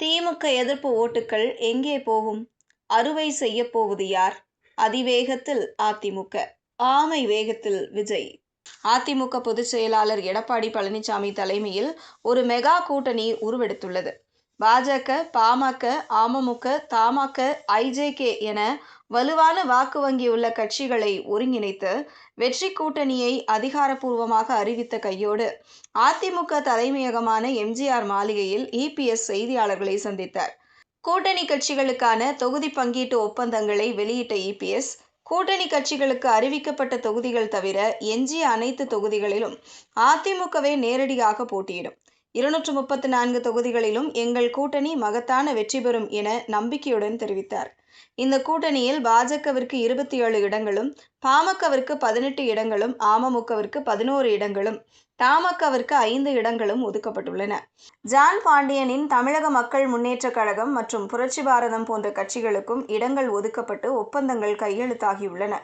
திமுக எதிர்ப்பு ஓட்டுக்கள் எங்கே போகும்? அறுவை செய்யப் போவது யார்? அதிவேகத்தில் அதிமுக, ஆமை வேகத்தில் விஜய். அதிமுக பொதுச் செயலாளர் எடப்பாடி பழனிசாமி தலைமையில் ஒரு மெகா கூட்டணி உருவெடுத்துள்ளது. பாஜக, பாமக, அமமுக, தமாக, ஐஜேகே என வலுவான வாக்கு வங்கி உள்ள கட்சிகளை ஒருங்கிணைத்து வெற்றி கூட்டணியை அதிகாரப்பூர்வமாக அறிவித்த கையோடு அதிமுக தலைமையகமான எம்ஜிஆர் மாளிகையில் இபிஎஸ் செய்தியாளர்களை சந்தித்தார். கூட்டணி கட்சிகளுக்கான தொகுதி பங்கீட்டு ஒப்பந்தங்களை வெளியிட்ட இபிஎஸ், கூட்டணி கட்சிகளுக்கு அறிவிக்கப்பட்ட தொகுதிகள் தவிர எஞ்சிய அனைத்து தொகுதிகளிலும் அதிமுகவே நேரடியாக போட்டியிடும். 234 தொகுதிகளிலும் எங்கள் கூட்டணி மகத்தான வெற்றி பெறும் என நம்பிக்கையுடன் தெரிவித்தார். இந்த கூட்டணியில் பாஜகவிற்கு 27 இடங்களும், பாமகவிற்கு 18 இடங்களும், அமமுகவிற்கு 11 இடங்களும், தமாகவிற்கு 5 இடங்களும் ஒதுக்கப்பட்டுள்ளன. ஜான் பாண்டியனின் தமிழக மக்கள் முன்னேற்றக் கழகம் மற்றும் புரட்சி பாரதம் போன்ற கட்சிகளுக்கும் இடங்கள் ஒதுக்கப்பட்டு ஒப்பந்தங்கள் கையெழுத்தாகியுள்ளன.